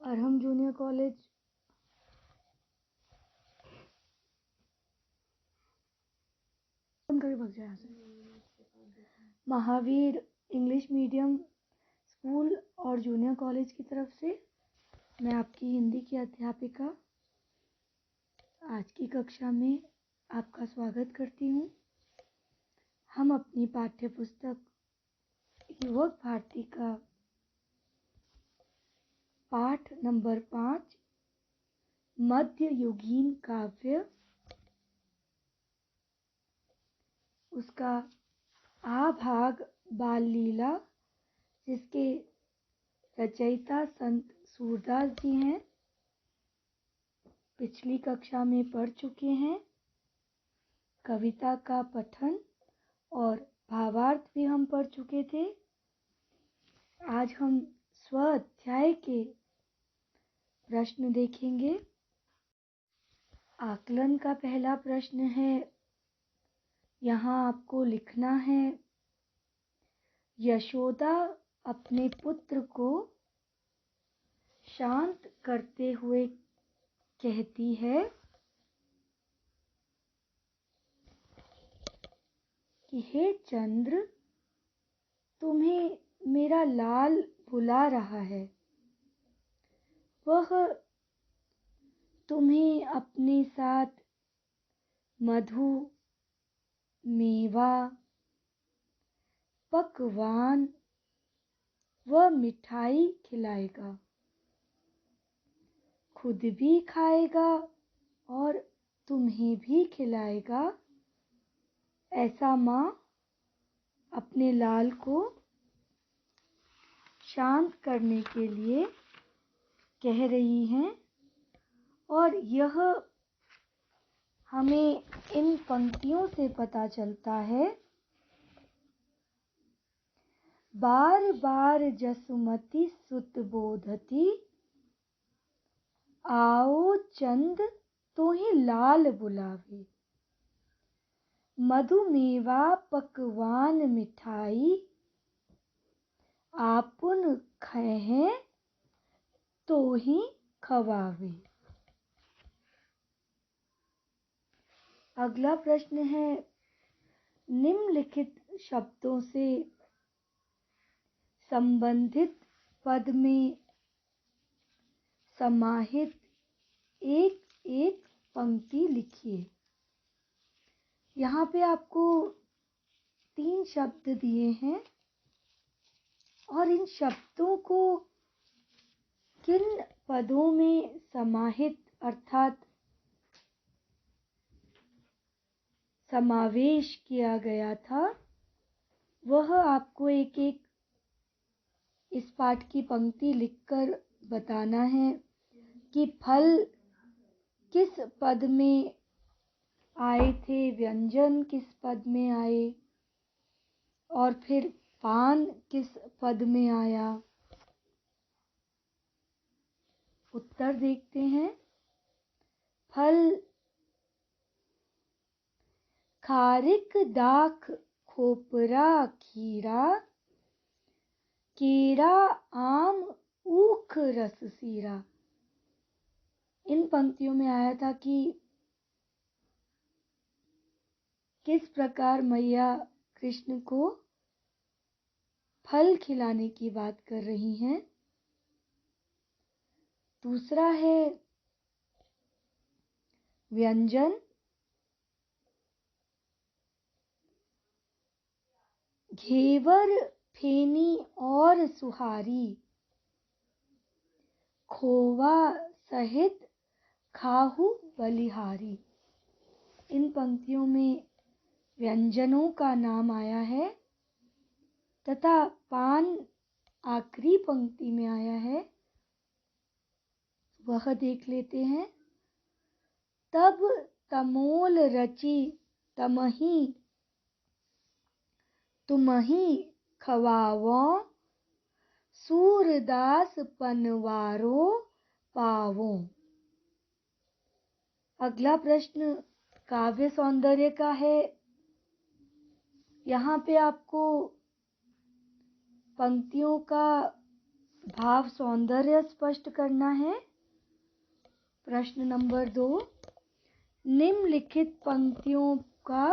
Arham junior college बंद करके भाग जाए यहाँ से। महावीर इंग्लिश मीडियम स्कूल और जूनियर कॉलेज की तरफ से मैं आपकी हिंदी की अध्यापिका आज की कक्षा में आपका स्वागत करती हूँ। हम अपनी पाठ्य पुस्तक युवक भारती का पाठ नंबर 5 मध्ययुगीन काव्य उसका आ भाग बाल लीला जिसके रचयिता संत सूरदास जी हैं, पिछली कक्षा में पढ़ चुके हैं। कविता का पठन और भावार्थ भी हम पढ़ चुके थे। आज हम स्व अध्याय के प्रश्न देखेंगे। आकलन का पहला प्रश्न है, यहाँ आपको लिखना है, यशोदा अपने पुत्र को शांत करते हुए कहती है कि हे चंद्र, तुम्हें मेरा लाल बुला रहा है। वह तुम्हें अपने साथ मधु, मेवा, पकवान व मिठाई खिलाएगा, खुद भी खाएगा और तुम्हें भी खिलाएगा। ऐसा माँ अपने लाल को शांत करने के लिए कह रही हैं और यह हमें इन पंक्तियों से पता चलता है। बार बार जसुमती सुत बोधती, आओ चंद तोहि लाल बुलावे। मधुमेवा पकवान मिठाई, आपुन खैहें तोहि खवावे। अगला प्रश्न है, निम्नलिखित शब्दों से संबंधित पद में समाहित एक एक पंक्ति लिखिए। यहाँ पे आपको 3 शब्द दिए हैं और इन शब्दों को किन पदों में समाहित अर्थात समावेश किया गया था, वह आपको एक एक इस पाठ की पंक्ति लिखकर बताना है कि फल किस पद में आए थे, व्यंजन किस पद में आए और फिर पान किस पद में आया। उत्तर देखते हैं। फल खारिक दाख खोपरा खीरा, केरा आम ऊख रस सीरा। इन पंक्तियों में आया था कि किस प्रकार मैया कृष्ण को फल खिलाने की बात कर रही हैं। दूसरा है व्यंजन, घेवर फेनी और सुहारी, खोवा सहित खाहू बलिहारी। इन पंक्तियों में व्यंजनों का नाम आया है तथा पान आखिरी पंक्ति में आया है, वह देख लेते हैं। तब तमोल रची तमही तुमही खवावो, सूरदास पनवारो पावो। अगला प्रश्न काव्य सौंदर्य का है। यहाँ पे आपको पंक्तियों का भाव सौंदर्य स्पष्ट करना है। प्रश्न नंबर 2, निम्नलिखित पंक्तियों का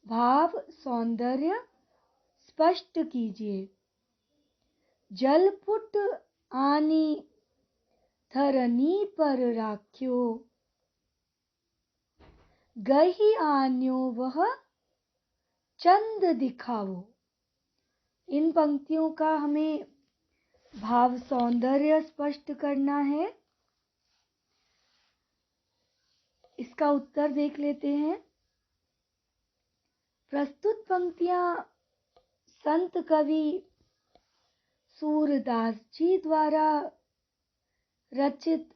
भाव सौंदर्य स्पष्ट कीजिए। जलपुट आनी धरनी पर राख्यो, गही आन्यो वह चंद दिखाओ। इन पंक्तियों का हमें भाव सौंदर्य स्पष्ट करना है। इसका उत्तर देख लेते हैं। प्रस्तुत पंक्तियां संत कवि सूरदास जी द्वारा रचित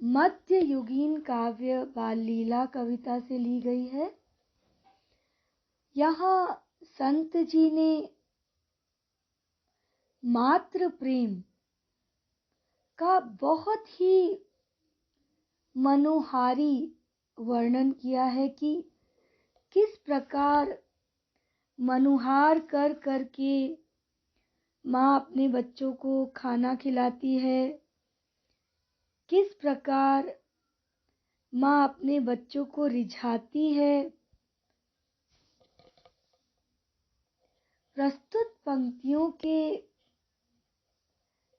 मध्ययुगीन काव्य बाल लीला कविता से ली गई है। यहाँ संत जी ने मातृ प्रेम का बहुत ही मनोहारी वर्णन किया है कि किस प्रकार मनुहार कर करके माँ अपने बच्चों को खाना खिलाती है, किस प्रकार माँ अपने बच्चों को रिझाती है। प्रस्तुत पंक्तियों के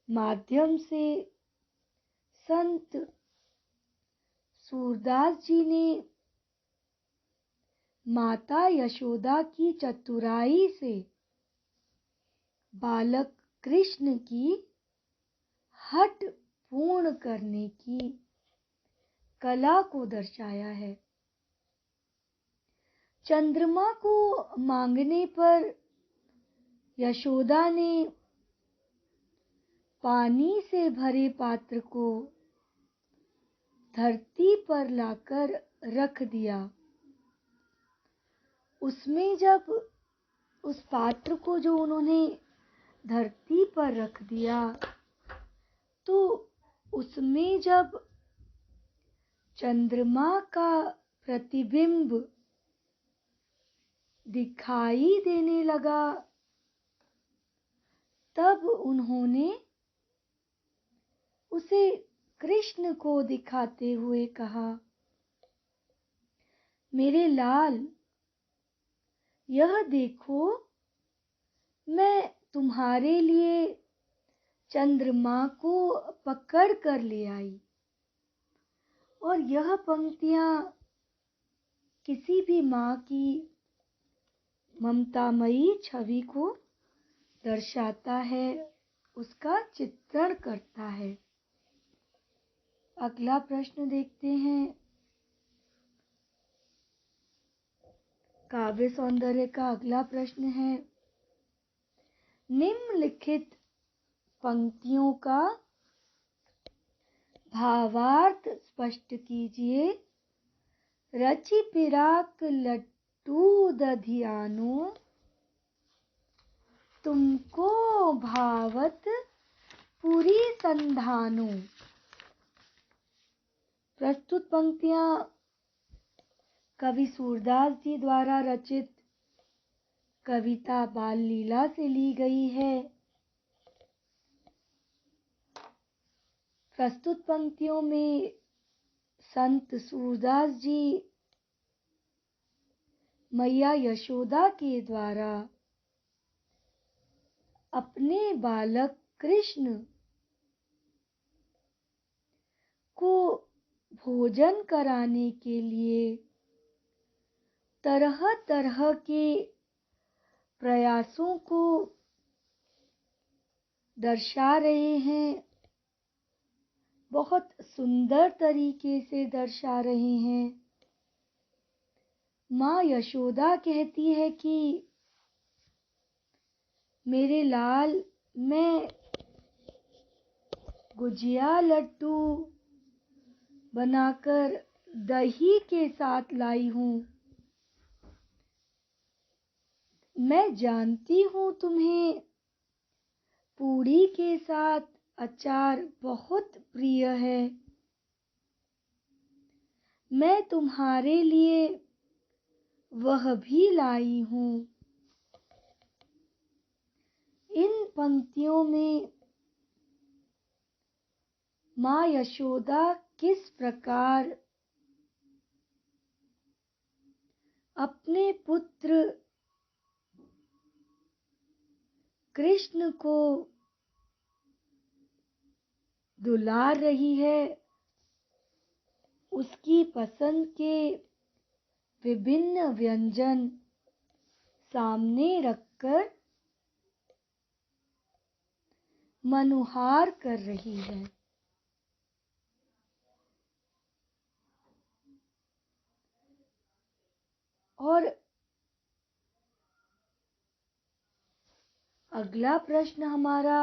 माध्यम से संत सूरदास जी ने माता यशोदा की चतुराई से बालक कृष्ण की हठ पूर्ण करने की कला को दर्शाया है। चंद्रमा को मांगने पर यशोदा ने पानी से भरे पात्र को धरती पर लाकर रख दिया। उसमें जब उस पात्र को जो उन्होंने धरती पर रख दिया तो उसमें जब चंद्रमा का प्रतिबिंब दिखाई देने लगा तब उन्होंने उसे कृष्ण को दिखाते हुए कहा, मेरे लाल, यह देखो, मैं तुम्हारे लिए चंद्रमा को पकड़ कर ले आई। और यह पंक्तियां किसी भी माँ की ममतामयी छवि को दर्शाता है, उसका चित्रण करता है। अगला प्रश्न देखते हैं। काव्य सौंदर्य का अगला प्रश्न है, निम्नलिखित पंक्तियों का भावार्थ स्पष्ट कीजिए। रचि पिराक लट्टू दधियानो, तुमको भावत पूरी संधानो। प्रस्तुत पंक्तियां कवि सूरदास जी द्वारा रचित कविता बाल लीला से ली गई है। प्रस्तुत पंक्तियों में संत सूरदास जी मैया यशोदा के द्वारा अपने बालक कृष्ण को भोजन कराने के लिए तरह तरह के प्रयासों को दर्शा रहे हैं, बहुत सुंदर तरीके से दर्शा रहे हैं। माँ यशोदा कहती है कि मेरे लाल, मैं गुजिया लड्डू बनाकर दही के साथ लाई हूँ। मैं जानती हूँ तुम्हें पूरी के साथ अचार बहुत प्रिय है। मैं तुम्हारे लिए वह भी लाई हूँ। इन पंक्तियों में माँ यशोदा किस प्रकार अपने पुत्र कृष्ण को दुलार रही है, उसकी पसंद के विभिन्न व्यंजन सामने रखकर मनुहार कर रही है। और अगला प्रश्न हमारा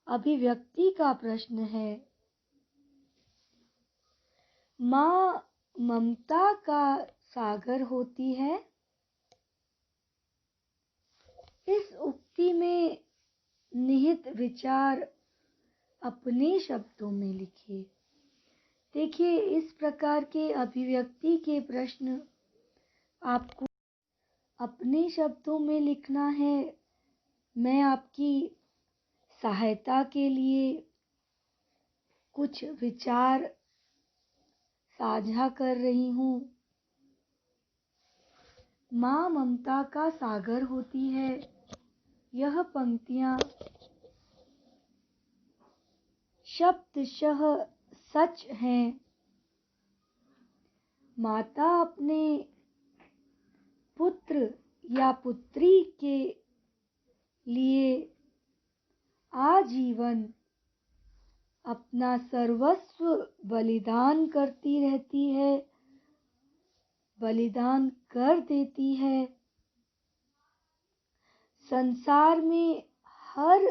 अभिव्यक्ति का प्रश्न है। माँ ममता का सागर होती है। इस उक्ति में निहित विचार अपने शब्दों में लिखिए। देखिए, इस प्रकार के अभिव्यक्ति के प्रश्न आपको अपने शब्दों में लिखना है। मैं आपकी सहायता के लिए कुछ विचार साझा कर रही हूँ। माँ ममता का सागर होती है। यह पंक्तियाँ शब्दशः सच हैं। माता अपने पुत्र या पुत्री के लिए आजीवन अपना सर्वस्व बलिदान करती रहती है, बलिदान कर देती है। संसार में हर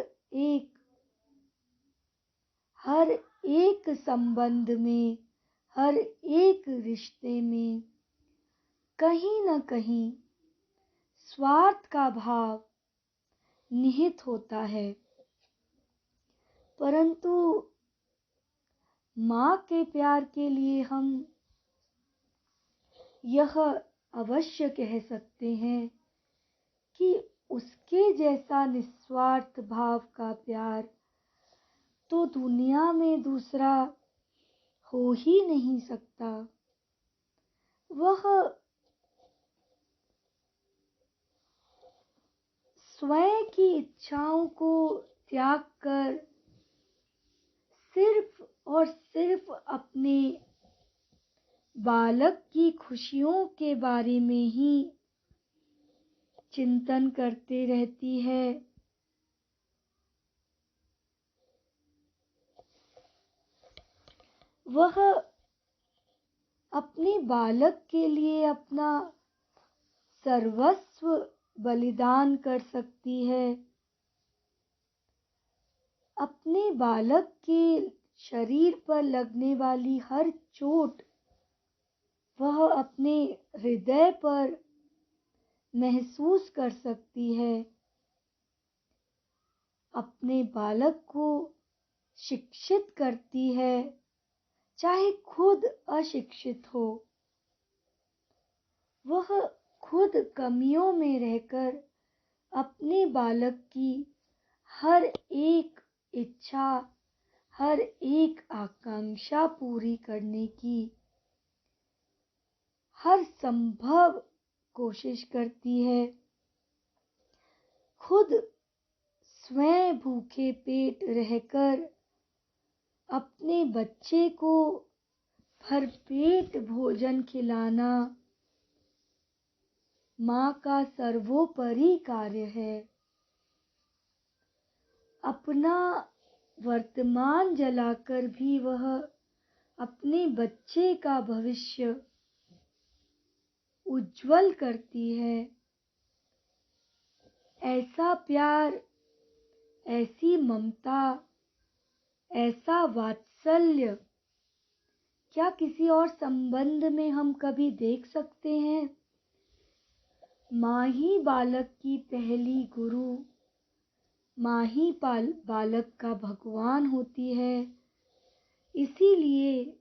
एक संबंध में, हर एक रिश्ते में कहीं न कहीं स्वार्थ का भाव निहित होता है। परंतु माँ के प्यार के लिए हम यह अवश्य कह सकते हैं कि उसके जैसा निस्वार्थ भाव का प्यार तो दुनिया में दूसरा हो ही नहीं सकता। वह स्वयं की इच्छाओं को त्याग कर सिर्फ और सिर्फ अपने बालक की खुशियों के बारे में ही चिंतन करते रहती है। वह अपने बालक के लिए अपना सर्वस्व बलिदान कर सकती है। अपने बालक के शरीर पर लगने वाली हर चोट वह अपने हृदय पर महसूस कर सकती है। अपने बालक को शिक्षित करती है, चाहे खुद अशिक्षित हो। वह खुद कमियों में रहकर अपने बालक की हर एक इच्छा, हर एक आकांक्षा पूरी करने की हर संभव कोशिश करती है। खुद स्वयं भूखे पेट रहकर अपने बच्चे को भरपेट भोजन खिलाना माँ का सर्वोपरि कार्य है। अपना वर्तमान जलाकर भी वह अपने बच्चे का भविष्य उज्जवल करती है। ऐसा प्यार, ऐसी ममता, ऐसा वात्सल्य क्या किसी और संबंध में हम कभी देख सकते हैं? माँ ही बालक की पहली गुरु, माँ ही बालक का भगवान होती है। इसीलिए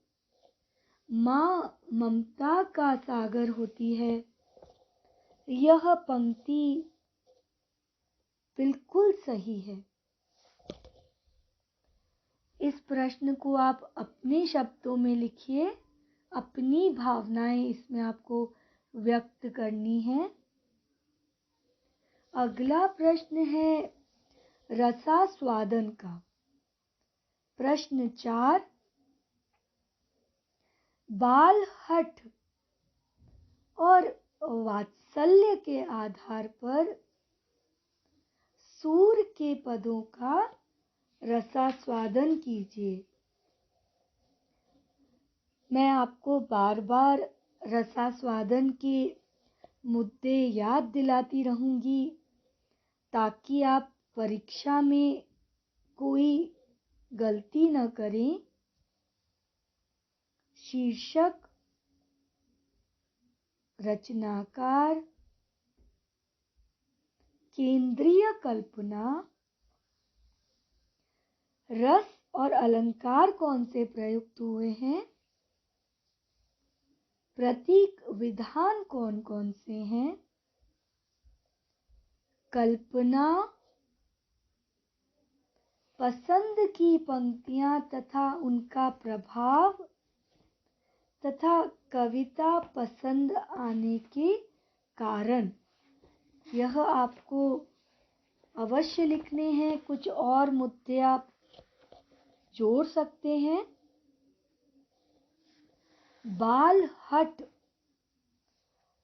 माँ ममता का सागर होती है। यह पंक्ति बिल्कुल सही है। इस प्रश्न को आप अपने शब्दों में लिखिए, अपनी भावनाएं इसमें आपको व्यक्त करनी है। अगला प्रश्न है रसास्वादन का। प्रश्न 4, बालहट और वात्सल्य के आधार पर सूर के पदों का रसास्वादन कीजिए। मैं आपको बार बार रसास्वादन के मुद्दे याद दिलाती रहूंगी ताकि आप परीक्षा में कोई गलती न करें। शीर्षक, रचनाकार, केंद्रीय कल्पना, रस और अलंकार कौन से प्रयुक्त हुए हैं, प्रतीक विधान कौन कौन से हैं, कल्पना, पसंद की पंक्तियां तथा उनका प्रभाव तथा कविता पसंद आने के कारण। यह आपको अवश्य लिखने हैं। कुछ और मुद्दे आप जोड़ सकते हैं। बालहट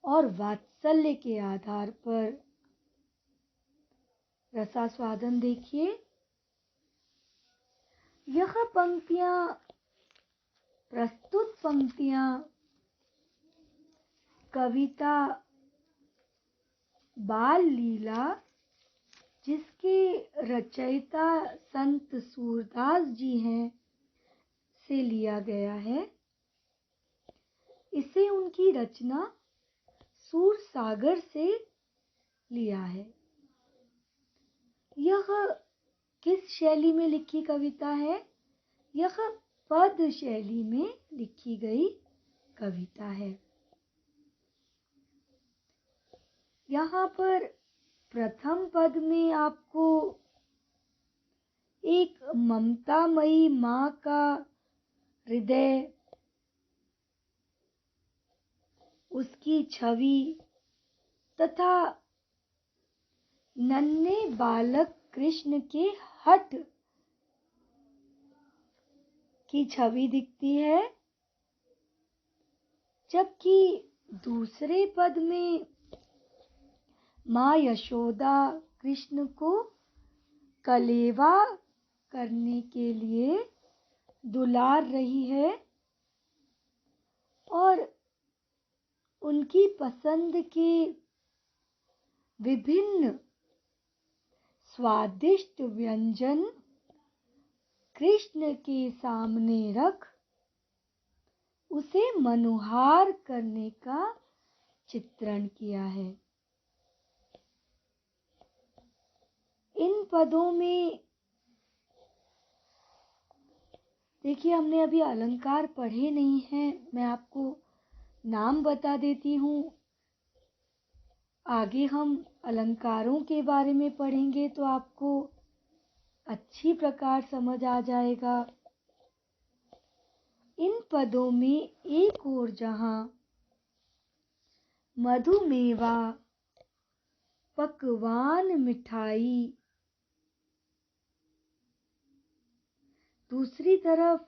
और वात्सल्य के आधार पर रसास्वादन देखिए। यह पंक्तियां, प्रस्तुत पंक्तियां कविता बाल लीला, जिसके रचयिता संत सूरदास जी हैं, से लिया गया है। इसे उनकी रचना सूरसागर से लिया है। यह किस शैली में लिखी कविता है? यह पद शैली में लिखी गई कविता है। यहाँ पर प्रथम पद में आपको एक ममतामयी माँ का हृदय, उसकी छवि तथा नन्हे बालक कृष्ण के हठ की छवि दिखती है, जबकि दूसरे पद में माँ यशोदा कृष्ण को कलेवा करने के लिए दुलार रही है और उनकी पसंद के विभिन्न स्वादिष्ट व्यंजन कृष्ण के सामने रख उसे मनुहार करने का चित्रण किया है। इन पदों में देखिए, हमने अभी अलंकार पढ़े नहीं हैं। मैं आपको नाम बता देती हूँ। आगे हम अलंकारों के बारे में पढ़ेंगे तो आपको अच्छी प्रकार समझ आ जाएगा। इन पदों में एक ओर जहाँ मधुमेवा, पकवान, मिठाई, दूसरी तरफ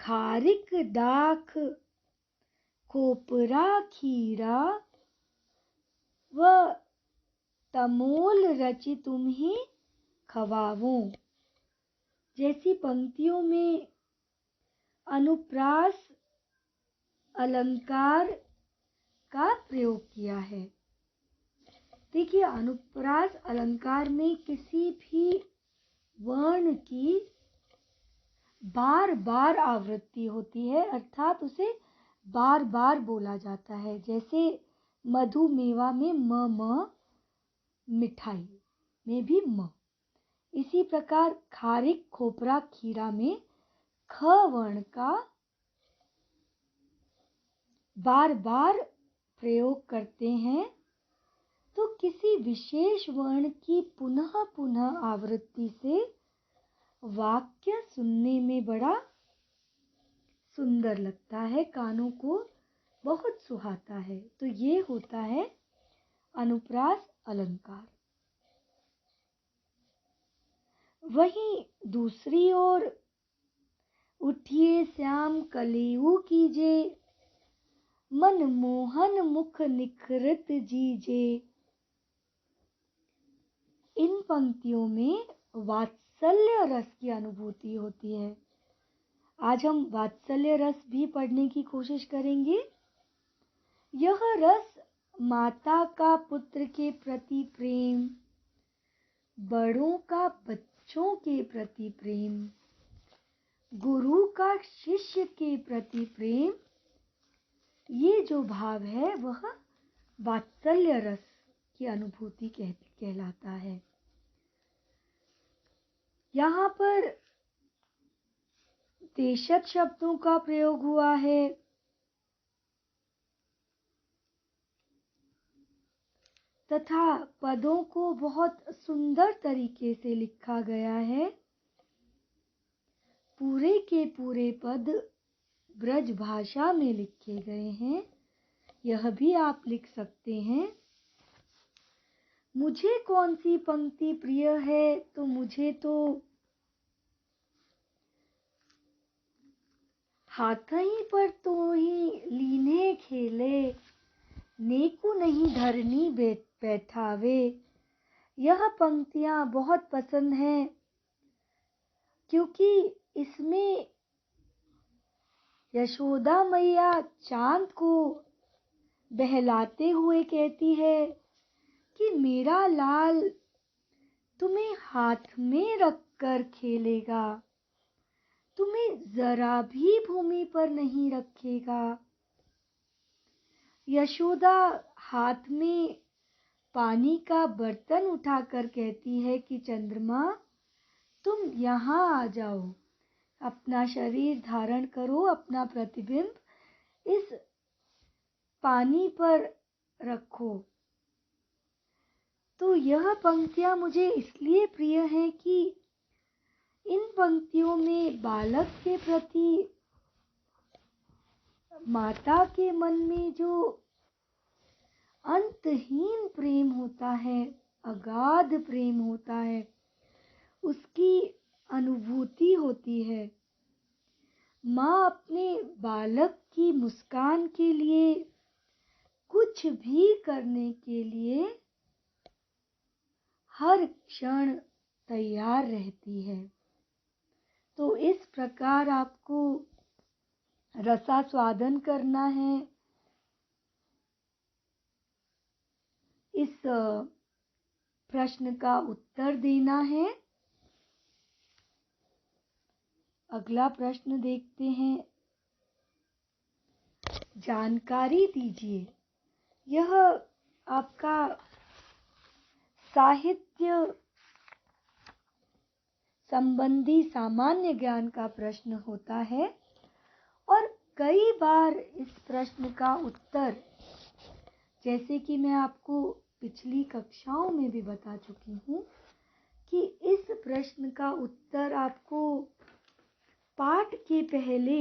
खारिक, दाख, खोपरा, खीरा व तमोल रचि तुम्ही खवावो जैसी पंक्तियों में अनुप्रास अलंकार का प्रयोग किया है। देखिए, अनुप्रास अलंकार में किसी भी वर्ण की बार बार आवृत्ति होती है, अर्थात उसे बार बार बोला जाता है। जैसे मधुमेवा में म, मिठाई में भी म। इसी प्रकार खारिक, खोपरा, खीरा में ख वर्ण का बार बार प्रयोग करते हैं। तो किसी विशेष वर्ण की पुनः पुनः आवृत्ति से वाक्य सुनने में बड़ा सुंदर लगता है, कानों को बहुत सुहाता है। तो ये होता है अनुप्रास अलंकार। वहीं दूसरी ओर उठिए श्याम कलेऊ कीजे, मन मोहन मुख निखरत जीजे। इन पंक्तियों में वात्सल्य रस की अनुभूति होती है। आज हम वात्सल्य रस भी पढ़ने की कोशिश करेंगे। यह रस माता का पुत्र के प्रति प्रेम, बड़ों का बच्चों के प्रति प्रेम, गुरु का शिष्य के प्रति प्रेम, ये जो भाव है वह वात्सल्य रस की अनुभूति कहलाता है। यहाँ पर देशज शब्दों का प्रयोग हुआ है। तथा पदों को बहुत सुंदर तरीके से लिखा गया है। पूरे के पूरे पद ब्रज भाषा में लिखे गए हैं। यह भी आप लिख सकते हैं। मुझे कौन सी पंक्ति प्रिय है, तो मुझे तो हाथई पर तो ही लीने खेले, नेकु नहीं धरनी बैठावे। यह पंक्तियां बहुत पसंद हैं, क्योंकि इसमें यशोदा मैया चांद को बहलाते हुए कहती है कि मेरा लाल तुम्हें हाथ में रखकर खेलेगा, तुम्हें जरा भी भूमि पर नहीं रखेगा। यशोदा हाथ में पानी का बर्तन उठाकर कहती है कि चंद्रमा तुम यहाँ आ जाओ, अपना शरीर धारण करो, अपना प्रतिबिंब इस पानी पर रखो। तो यह पंक्तियां मुझे इसलिए प्रिय हैं कि इन पंक्तियों में बालक के प्रति माता के मन में जो अंतहीन प्रेम होता है, अगाध प्रेम होता है, उसकी अनुभूति होती है। माँ अपने बालक की मुस्कान के लिए कुछ भी करने के लिए हर क्षण तैयार रहती है। तो इस प्रकार आपको रसास्वादन करना है। इस प्रश्न का उत्तर देना है। अगला प्रश्न देखते हैं। जानकारी दीजिए। यह आपका साहित्य संबंधी सामान्य ज्ञान का प्रश्न होता है और कई बार इस प्रश्न का उत्तर, जैसे कि मैं आपको पिछली कक्षाओं में भी बता चुकी हूँ, कि इस प्रश्न का उत्तर आपको पाठ के पहले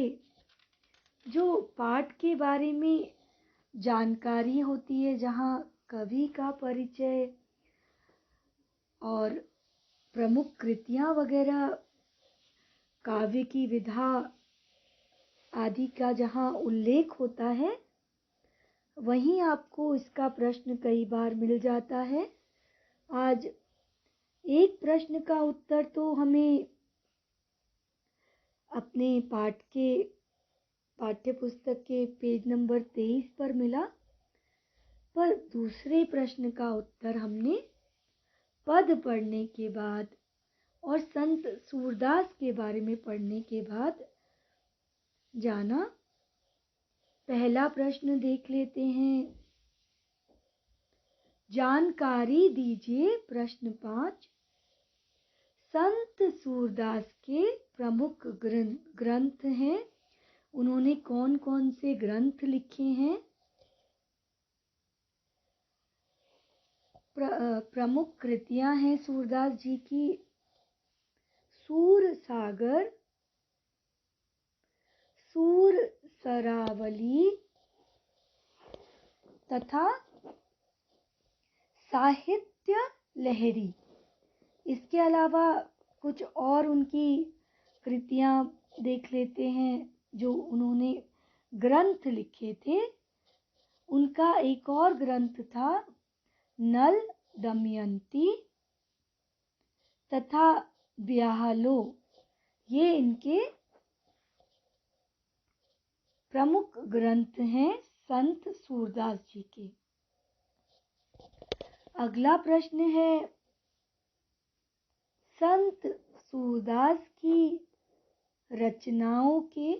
जो पाठ के बारे में जानकारी होती है, जहाँ कवि का परिचय और प्रमुख कृतियाँ वगैरह, काव्य की विधा आदि का जहाँ उल्लेख होता है, वहीं आपको इसका प्रश्न कई बार मिल जाता है। आज एक प्रश्न का उत्तर तो हमें अपने पाठ के पाठ्य पुस्तक के पेज नंबर 23 पर मिला, पर दूसरे प्रश्न का उत्तर हमने पद पढ़ने के बाद और संत सूरदास के बारे में पढ़ने के बाद जाना। पहला प्रश्न देख लेते हैं। जानकारी दीजिए। प्रश्न 5। संत सूरदास के प्रमुख ग्रंथ हैं। उन्होंने कौन कौन से ग्रंथ लिखे हैं? प्रमुख कृतियां हैं सूरदास जी की सूर सागर, सूर सरावली तथा साहित्य लहरी। इसके अलावा कुछ और उनकी कृतियां देख लेते हैं जो उन्होंने ग्रंथ लिखे थे। उनका एक और ग्रंथ था नल दमयंती तथा ब्याहलो। ये इनके प्रमुख ग्रंथ हैं संत सूरदास जी के। अगला प्रश्न है संत सूरदास की रचनाओं के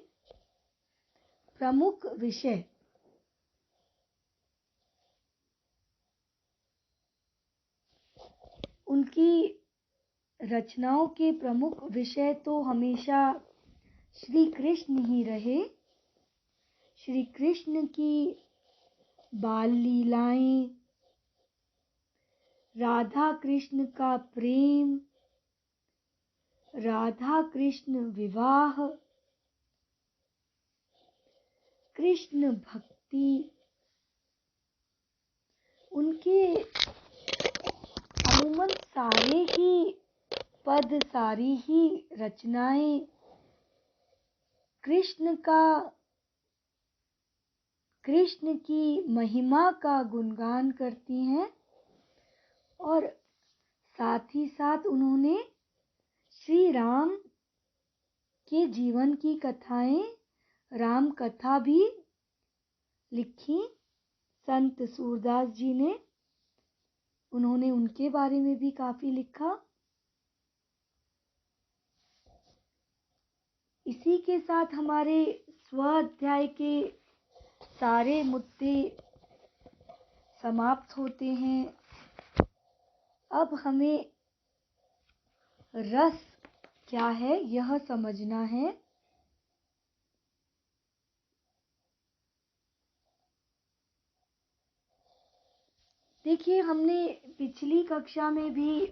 प्रमुख विषय। उनकी रचनाओं के प्रमुख विषय तो हमेशा श्री कृष्ण ही रहे। श्री कृष्ण की बाल लीलाएं, राधा कृष्ण का प्रेम, राधा कृष्ण विवाह, कृष्ण भक्ति। उनके अमूमन सारे ही पद, सारी ही रचनाएं कृष्ण की महिमा का गुणगान करती हैं और साथ ही साथ उन्होंने श्री राम के जीवन की कथाएं, राम कथा भी लिखी संत सूरदास जी ने। उन्होंने उनके बारे में भी काफी लिखा। इसी के साथ हमारे स्वाध्याय के सारे मुद्दे समाप्त होते हैं। अब हमें रस क्या है यह समझना है। देखिए, हमने पिछली कक्षा में भी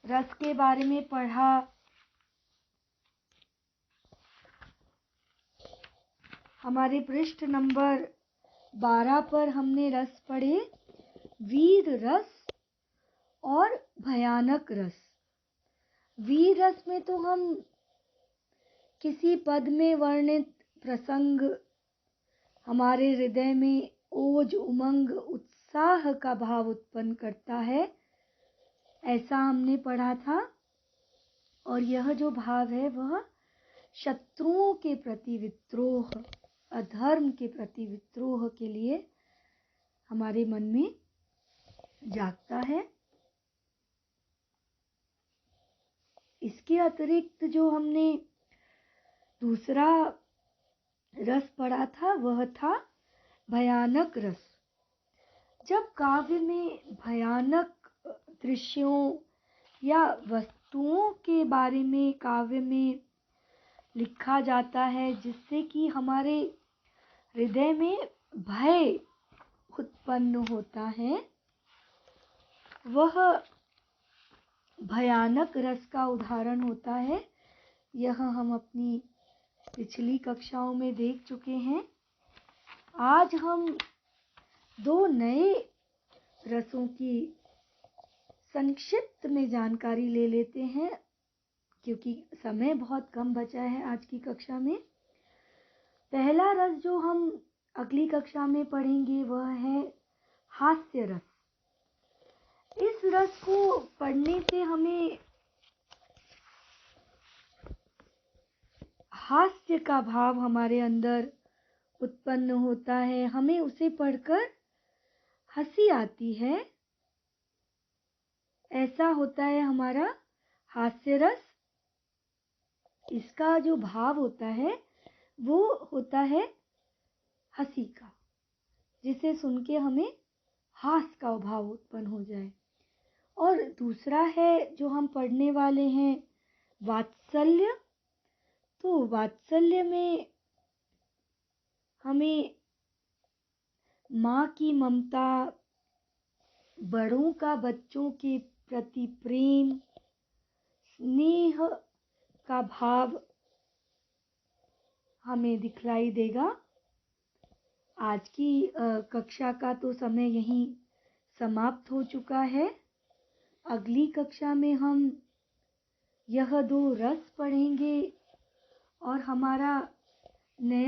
रस के बारे में पढ़ा। हमारे पृष्ठ नंबर 12 पर हमने रस पढ़े, वीर रस और भयानक रस। वीर रस में तो हम किसी पद में वर्णित प्रसंग हमारे हृदय में ओज, उमंग, उत्साह का भाव उत्पन्न करता है, ऐसा हमने पढ़ा था। और यह जो भाव है वह शत्रुओं के प्रति विद्रोह, अधर्म के प्रति विद्रोह के लिए हमारे मन में जागता है। इसके अतिरिक्त जो हमने दूसरा रस पढ़ा था वह था भयानक रस। जब काव्य में भयानक दृश्यों या वस्तुओं के बारे में काव्य में लिखा जाता है जिससे कि हमारे हृदय में भय उत्पन्न होता है, वह भयानक रस का उदाहरण होता है। यह हम अपनी पिछली कक्षाओं में देख चुके हैं। आज हम दो नए रसों की संक्षिप्त में जानकारी ले लेते हैं क्योंकि समय बहुत कम बचा है आज की कक्षा में। पहला रस जो हम अगली कक्षा में पढ़ेंगे वह है हास्य रस। इस रस को पढ़ने से हमें हास्य का भाव हमारे अंदर उत्पन्न होता है, हमें उसे पढ़कर हंसी आती है। ऐसा होता है हमारा हास्य रस। इसका जो भाव होता है वो होता है हंसी का, जिसे सुन के हमें हास्य का भाव उत्पन्न हो जाए। और दूसरा है जो हम पढ़ने वाले हैं वात्सल्य। तो वात्सल्य में हमें माँ की ममता, बड़ों का बच्चों के प्रति प्रेम, स्नेह का भाव हमें दिखलाई देगा। आज की कक्षा का तो समय यहीं समाप्त हो चुका है। अगली कक्षा में हम यह 2 रस पढ़ेंगे और हमारा नया